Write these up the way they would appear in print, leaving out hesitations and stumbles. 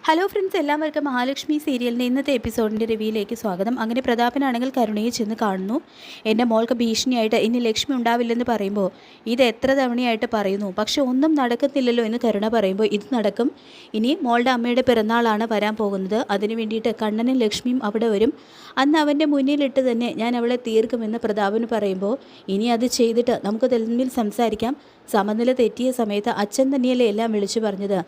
Hello friends, എല്ലാവർക്കും മഹാലക്ഷ്മി സീരിയലിൻ്റെ ഇന്നത്തെ എപ്പിസോഡിൻ്റെ റിവ്യൂയിലേക്ക് സ്വാഗതം. അങ്ങനെ പ്രതാപനാണെങ്കിൽ കരുണയെ ചെന്ന് കാണുന്നു. എൻ്റെ മോൾക്ക് ഭീഷണിയായിട്ട് ഇനി ലക്ഷ്മി ഉണ്ടാവില്ലെന്ന് പറയുമ്പോൾ ഇത് എത്ര തവണയായിട്ട് പറയുന്നു, പക്ഷെ ഒന്നും നടക്കുന്നില്ലല്ലോ എന്ന് കരുണ പറയുമ്പോൾ ഇത് നടക്കും. ഇനി മോളുടെ അമ്മയുടെ പിറന്നാളാണ് വരാൻ പോകുന്നത്. അതിന് വേണ്ടിയിട്ട് കണ്ണനും ലക്ഷ്മിയും അവിടെ വരും. അന്ന് അവൻ്റെ മുന്നിലിട്ട് തന്നെ ഞാൻ അവളെ തീർക്കുമെന്ന് പ്രതാപന് പറയുമ്പോൾ ഇനി അത് ചെയ്തിട്ട് നമുക്ക് തമ്മിൽ സംസാരിക്കാം. സമനില തെറ്റിയ സമയത്ത് അച്ഛൻ തന്നെയല്ലേ എല്ലാം വിളിച്ചു പറഞ്ഞത്.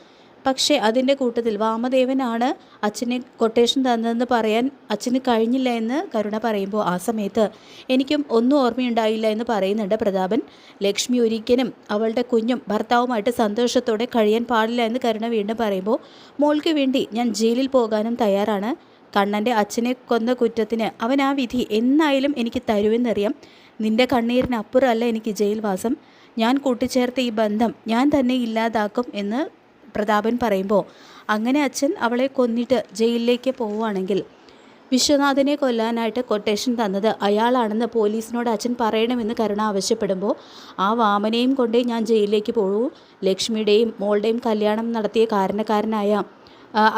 പക്ഷേ അതിൻ്റെ കൂട്ടത്തിൽ വാമദേവനാണ് അച്ഛനെ കൊട്ടേഷൻ തന്നതെന്ന് പറയാൻ അച്ഛന് കഴിഞ്ഞില്ല എന്ന് കരുണ പറയുമ്പോൾ ആ സമയത്ത് എനിക്കും ഒന്നും ഓർമ്മയുണ്ടായില്ല എന്ന് പറയുന്നുണ്ട് പ്രതാപൻ. ലക്ഷ്മി ഒരിക്കലും അവളുടെ കുഞ്ഞും ഭർത്താവുമായിട്ട് സന്തോഷത്തോടെ കഴിയാൻ പാടില്ല എന്ന് കരുണ വീണ്ടും പറയുമ്പോൾ മോൾക്ക് വേണ്ടി ഞാൻ ജയിലിൽ പോകാനും തയ്യാറാണ്. കണ്ണൻ്റെ അച്ഛനെ കൊന്ന കുറ്റത്തിന് അവൻ ആ വിധി എന്നായാലും എനിക്ക് തരുമെന്നറിയാം. നിൻ്റെ കണ്ണീരിനപ്പുറമല്ല എനിക്ക് ജയിൽവാസം. ഞാൻ കൂട്ടിച്ചേർത്ത ഈ ബന്ധം ഞാൻ തന്നെ ഇല്ലാതാക്കും എന്ന് പ്രതാപൻ പറയുമ്പോൾ അങ്ങനെ അച്ഛൻ അവളെ കൊന്നിട്ട് ജയിലിലേക്ക് പോവുകയാണെങ്കിൽ വിശ്വനാഥനെ കൊല്ലാനായിട്ട് കൊട്ടേഷൻ തന്നത് അയാളാണെന്ന് പോലീസിനോട് അച്ഛൻ പറയണമെന്ന് കരുണ ആവശ്യപ്പെടുമ്പോൾ ആ വാമനെയും കൊണ്ടേ ഞാൻ ജയിലിലേക്ക് പോകൂ. ലക്ഷ്മിയുടെയും മോളുടെയും കല്യാണം നടത്തിയ കാരണക്കാരനായ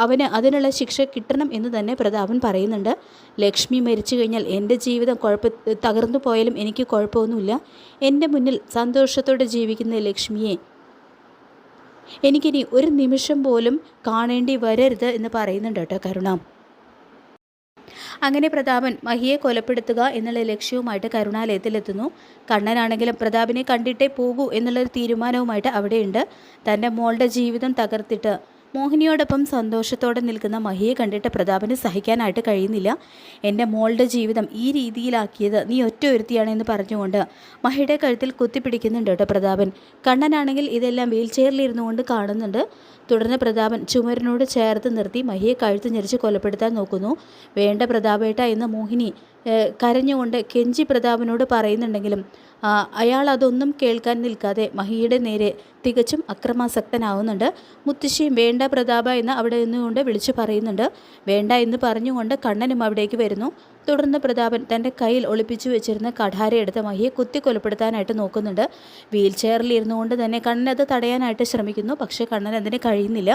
അവന് അതിനുള്ള ശിക്ഷ കിട്ടണം എന്ന് തന്നെ പ്രതാപൻ പറയുന്നുണ്ട്. ലക്ഷ്മി മരിച്ചു കഴിഞ്ഞാൽ എൻ്റെ ജീവിതം തകർന്നു പോയാലും എനിക്ക് കുഴപ്പമൊന്നുമില്ല. എൻ്റെ മുന്നിൽ സന്തോഷത്തോടെ ജീവിക്കുന്ന ലക്ഷ്മിയെ എനിക്കിനി ഒരു നിമിഷം പോലും കാണേണ്ടി വരരുത് എന്ന് പറയുന്നുണ്ട് കേട്ടോ കരുണ. അങ്ങനെ പ്രതാപൻ മഹിയെ കൊലപ്പെടുത്തുക എന്നുള്ള ലക്ഷ്യവുമായിട്ട് കരുണാലയത്തിലെത്തുന്നു. കണ്ണനാണെങ്കിലും പ്രതാപനെ കണ്ടിട്ടേ പോകൂ എന്നുള്ളൊരു തീരുമാനവുമായിട്ട് അവിടെയുണ്ട്. തൻ്റെ മോളുടെ ജീവിതം തകർത്തിട്ട് മോഹിനിയോടൊപ്പം സന്തോഷത്തോടെ നിൽക്കുന്ന മഹിയെ കണ്ടിട്ട് പ്രതാപന് സഹിക്കാനായിട്ട് കഴിയുന്നില്ല. എൻ്റെ മോളുടെ ജീവിതം ഈ രീതിയിലാക്കിയത് നീ ഒറ്റ ഒരുത്തിയാണെന്ന് പറഞ്ഞുകൊണ്ട് മഹിയുടെ കഴുത്തിൽ കുത്തിപ്പിടിക്കുന്നുണ്ട് കേട്ടോ പ്രതാപൻ. കണ്ണനാണെങ്കിൽ ഇതെല്ലാം വീൽ ചെയറിലിരുന്നു കൊണ്ട് കാണുന്നുണ്ട്. തുടർന്ന് പ്രതാപൻ ചുമരിനോട് ചേർത്ത് നിർത്തി മഹിയെ കഴുത്ത് ഞെരിച്ച് കൊലപ്പെടുത്താൻ നോക്കുന്നു. വേണ്ട പ്രതാപേട്ട എന്ന് മോഹിനി കരഞ്ഞുകൊണ്ട് കെഞ്ചി പ്രതാപനോട് പറയുന്നുണ്ടെങ്കിലും അയാൾ അതൊന്നും കേൾക്കാൻ നിൽക്കാതെ മഹിയുടെ നേരെ തികച്ചും അക്രമാസക്തനാവുന്നുണ്ട്. മുത്തശ്ശിയും വേണ്ട പ്രതാപ എന്ന് അവിടെ നിന്നുകൊണ്ട് വിളിച്ചു പറയുന്നുണ്ട്. വേണ്ട എന്ന് പറഞ്ഞുകൊണ്ട് കണ്ണനും അവിടേക്ക് വരുന്നു. തുടർന്ന് പ്രതാപൻ തൻ്റെ കയ്യിൽ ഒളിപ്പിച്ചു വെച്ചിരുന്ന കഠാരയെടുത്ത് മഹിയെ കുത്തി കൊലപ്പെടുത്താനായിട്ട് നോക്കുന്നുണ്ട്. വീൽ ചെയറിൽ ഇരുന്നുകൊണ്ട് തന്നെ കണ്ണൻ അത് തടയാനായിട്ട് ശ്രമിക്കുന്നു. പക്ഷേ കണ്ണൻ അതിന് കഴിയുന്നില്ല.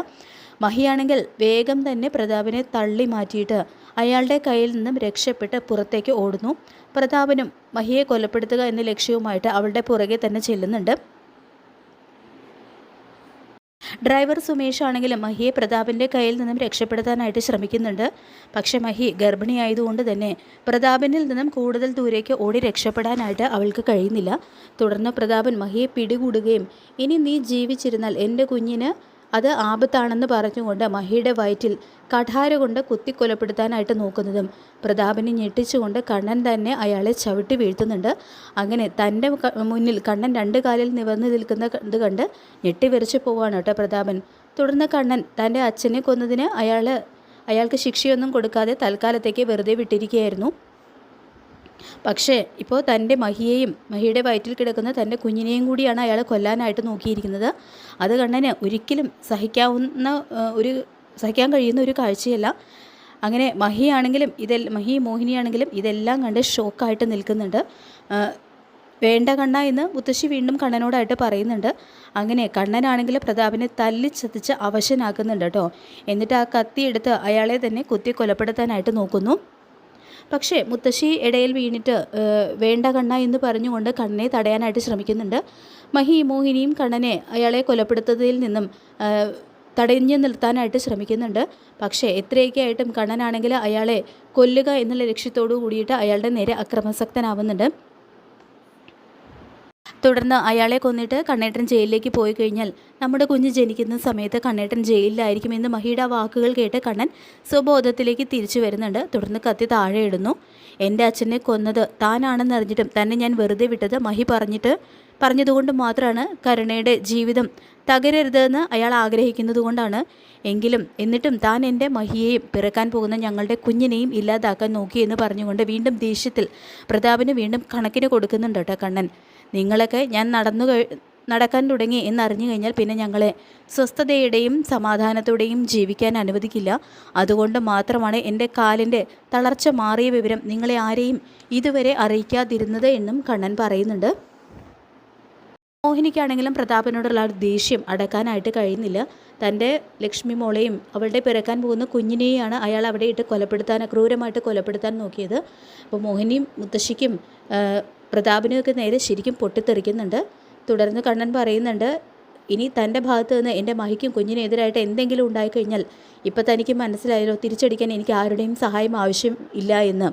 മഹിയാണെങ്കിൽ വേഗം തന്നെ പ്രതാപനെ തള്ളി മാറ്റിയിട്ട് അയാളുടെ കയ്യിൽ നിന്നും രക്ഷപ്പെട്ട് പുറത്തേക്ക് ഓടുന്നു. പ്രതാപനും മഹിയെ കൊലപ്പെടുത്തുക എന്ന ലക്ഷ്യവുമായിട്ട് അവളുടെ പുറകെ തന്നെ ചെല്ലുന്നുണ്ട്. ഡ്രൈവർ സുമേഷ് ആണെങ്കിലും മഹിയെ പ്രതാപൻ്റെ കയ്യിൽ നിന്നും രക്ഷപ്പെടുത്താനായിട്ട് ശ്രമിക്കുന്നുണ്ട്. പക്ഷേ മഹി ഗർഭിണിയായതുകൊണ്ട് തന്നെ പ്രതാപനിൽ നിന്നും കൂടുതൽ ദൂരേക്ക് ഓടി രക്ഷപ്പെടാനായിട്ട് അവൾക്ക് കഴിയുന്നില്ല. തുടർന്ന് പ്രതാപൻ മഹിയെ പിടികൂടുകയും ഇനി നീ ജീവിച്ചിരുന്നാൽ എൻ്റെ കുഞ്ഞിന് അത് ആപത്താണെന്ന് പറഞ്ഞുകൊണ്ട് മഹിയുടെ വയറ്റിൽ കഠാര കൊണ്ട് കുത്തിക്കൊലപ്പെടുത്താനായിട്ട് നോക്കുന്നതും പ്രതാപനെ ഞെട്ടിച്ചുകൊണ്ട് കണ്ണൻ തന്നെ അയാളെ ചവിട്ടി വീഴ്ത്തുന്നുണ്ട്. അങ്ങനെ തൻ്റെ മുന്നിൽ കണ്ണൻ രണ്ട് കാലിൽ നിവർന്നു നിൽക്കുന്നത് കണ്ട് ഞെട്ടിവിറച്ചു പോവാണ് കേട്ടോ പ്രതാപൻ. തുടർന്ന് കണ്ണൻ തൻ്റെ അച്ഛനെ കൊന്നതിന് അയാൾക്ക് ശിക്ഷയൊന്നും കൊടുക്കാതെ തൽക്കാലത്തേക്ക് വെറുതെ വിട്ടിരിക്കുകയായിരുന്നു. പക്ഷേ ഇപ്പോൾ തൻ്റെ മഹിയുടെ വയറ്റിൽ കിടക്കുന്ന തൻ്റെ കുഞ്ഞിനെയും കൂടിയാണ് അയാൾ കൊല്ലാനായിട്ട് നോക്കിയിരിക്കുന്നത്. അത് കണ്ണന് ഒരിക്കലും സഹിക്കാൻ കഴിയുന്ന ഒരു കാഴ്ചയല്ല. അങ്ങനെ മോഹിനിയാണെങ്കിലും ഇതെല്ലാം കണ്ട് ഷോക്കായിട്ട് നിൽക്കുന്നുണ്ട്. വേണ്ട കണ്ണ എന്ന് മുത്തശ്ശി വീണ്ടും കണ്ണനോടായിട്ട് പറയുന്നുണ്ട്. അങ്ങനെ കണ്ണനാണെങ്കിൽ പ്രതാപനെ തല്ലിച്ചതച്ച് അവശനാക്കുന്നുണ്ട് കേട്ടോ. എന്നിട്ട് ആ കത്തിയെടുത്ത് അയാളെ തന്നെ കുത്തി കൊലപ്പെടുത്താനായിട്ട് നോക്കുന്നു. പക്ഷേ മുത്തശ്ശി ഇടയിൽ വീണിട്ട് വേണ്ട കണ്ണ എന്ന് പറഞ്ഞുകൊണ്ട് കണ്ണനെ തടയാനായിട്ട് ശ്രമിക്കുന്നുണ്ട്. മോഹിനിയും കണ്ണനെ അയാളെ കൊലപ്പെടുത്തുന്നതിൽ നിന്നും തടഞ്ഞു നിർത്താനായിട്ട് ശ്രമിക്കുന്നുണ്ട്. പക്ഷേ എത്രയൊക്കെ ആയിട്ടും കണ്ണനാണെങ്കിൽ അയാളെ കൊല്ലുക എന്നുള്ള ലക്ഷ്യത്തോടു കൂടിയിട്ട് അയാളുടെ നേരെ അക്രമാസക്തനാവുന്നുണ്ട്. തുടർന്ന് അയാളെ കൊന്നിട്ട് കണ്ണേട്ടൻ ജയിലിലേക്ക് പോയി കഴിഞ്ഞാൽ നമ്മുടെ കുഞ്ഞ് ജനിക്കുന്ന സമയത്ത് കണ്ണേട്ടൻ ജയിലിലായിരിക്കുമെന്ന് മഹിയുടെ വാക്കുകൾ കേട്ട് കണ്ണൻ സ്വബോധത്തിലേക്ക് തിരിച്ചു വരുന്നുണ്ട്. തുടർന്ന് കത്തി താഴെ ഇടുന്നു. എൻ്റെ അച്ഛനെ കൊന്നത് താനാണെന്ന് അറിഞ്ഞിട്ടും തന്നെ ഞാൻ വെറുതെ വിട്ടത് മഹി പറഞ്ഞതുകൊണ്ട് മാത്രമാണ്. കരുണയുടെ ജീവിതം തകരരുതെന്ന് അയാൾ ആഗ്രഹിക്കുന്നത് കൊണ്ടാണ്. എന്നിട്ടും താൻ എൻ്റെ മഹിയെയും പിറക്കാൻ പോകുന്ന ഞങ്ങളുടെ കുഞ്ഞിനെയും ഇല്ലാതാക്കാൻ നോക്കിയെന്ന് പറഞ്ഞുകൊണ്ട് വീണ്ടും ദേഷ്യത്തിൽ പ്രതാപന് വീണ്ടും കണക്കിന് കൊടുക്കുന്നുണ്ട് കേട്ടോ കണ്ണൻ. നിങ്ങളൊക്കെ ഞാൻ നടക്കാൻ തുടങ്ങി എന്നറിഞ്ഞു കഴിഞ്ഞാൽ പിന്നെ ഞങ്ങളെ സ്വസ്ഥതയുടെയും സമാധാനത്തോടെയും ജീവിക്കാൻ അനുവദിക്കില്ല. അതുകൊണ്ട് മാത്രമാണ് എൻ്റെ കാലിൻ്റെ തളർച്ച മാറിയ വിവരം നിങ്ങളെ ആരെയും ഇതുവരെ അറിയിക്കാതിരുന്നത് എന്നും കണ്ണൻ പറയുന്നുണ്ട്. മോഹിനിക്കാണെങ്കിലും പ്രതാപനോടുള്ള ആ ദേഷ്യം അടക്കാനായിട്ട് കഴിയുന്നില്ല. തൻ്റെ ലക്ഷ്മി മോളെയും അവളുടെ പിറക്കാൻ പോകുന്ന കുഞ്ഞിനെയാണ് അയാൾ അവിടെ ഇട്ട് ക്രൂരമായിട്ട് കൊലപ്പെടുത്താൻ നോക്കിയത്. അപ്പോൾ മോഹിനിയും മുത്തശ്ശിക്കും പ്രതാപനുമൊക്കെ നേരെ ശരിക്കും പൊട്ടിത്തെറിക്കുന്നുണ്ട്. തുടർന്ന് കണ്ണൻ പറയുന്നുണ്ട്, ഇനി തൻ്റെ ഭാഗത്ത് നിന്ന് എൻ്റെ മഹിക്കും കുഞ്ഞിനെതിരായിട്ട് എന്തെങ്കിലും ഉണ്ടായിക്കഴിഞ്ഞാൽ ഇപ്പം തനിക്ക് മനസ്സിലായല്ലോ, തിരിച്ചടിക്കാൻ എനിക്ക് ആരുടെയും സഹായം ആവശ്യം ഇല്ല എന്ന്.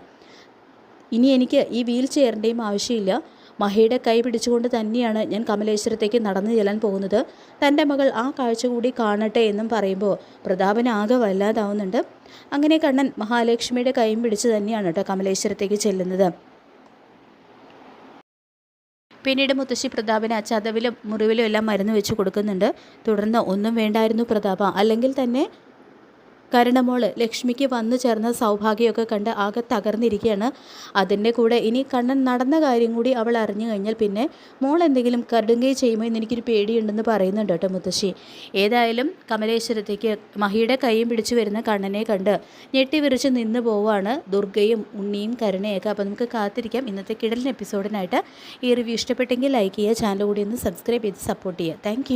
ഇനി എനിക്ക് ഈ വീൽ ചെയറിൻ്റെയും ആവശ്യമില്ല. മഹിയുടെ കൈ പിടിച്ചുകൊണ്ട് തന്നെയാണ് ഞാൻ കമലേശ്വരത്തേക്ക് നടന്നു ചെല്ലാൻ പോകുന്നത്. തൻ്റെ മകൾ ആ കാഴ്ച കൂടി കാണട്ടെ എന്നും പറയുമ്പോൾ പ്രതാപൻ ആകെ വല്ലാതാവുന്നുണ്ട്. അങ്ങനെ കണ്ണൻ മഹാലക്ഷ്മിയുടെ കൈയും പിടിച്ച് തന്നെയാണ് കേട്ടോ കമലേശ്വരത്തേക്ക് ചെല്ലുന്നത്. പിന്നീട് മുത്തശ്ശി പ്രതാപന് ചതവിലും മുറിവിലും എല്ലാം മരുന്ന് വെച്ച് കൊടുക്കുന്നുണ്ട്. തുടർന്ന് ഒന്നും വേണ്ടായിരുന്നു പ്രതാപ, അല്ലെങ്കിൽ തന്നെ കരുണമോള് ലക്ഷ്മിക്ക് വന്നു ചേർന്ന സൗഭാഗ്യമൊക്കെ കണ്ട് ആകെ തകർന്നിരിക്കുകയാണ്. അതിൻ്റെ കൂടെ ഇനി കണ്ണൻ നടന്ന കാര്യം കൂടി അവൾ അറിഞ്ഞു കഴിഞ്ഞാൽ പിന്നെ മോൾ എന്തെങ്കിലും കടുങ്കൈ ചെയ്യുമോ എന്ന് എനിക്കൊരു പേടിയുണ്ടെന്ന് പറയുന്നുണ്ട് കേട്ടോ മുത്തശ്ശി. ഏതായാലും കമലേശ്വരത്തേക്ക് മഹിയുടെ കൈയും പിടിച്ചു വരുന്ന കണ്ണനെ കണ്ട് ഞെട്ടി വിറിച്ച് നിന്ന് പോവുകയാണ് ദുർഗയും ഉണ്ണിയും കരുണയൊക്കെ. അപ്പോൾ നമുക്ക് കാത്തിരിക്കാം ഇന്നത്തെ കിടലിന് എപ്പിസോഡിനായിട്ട്. ഈ റിവ്യൂ ഇഷ്ടപ്പെട്ടെങ്കിൽ ലൈക്ക് ചെയ്യുക, ചാനൽ കൂടി ഒന്ന് സബ്സ്ക്രൈബ് ചെയ്ത് സപ്പോർട്ട് ചെയ്യുക. താങ്ക്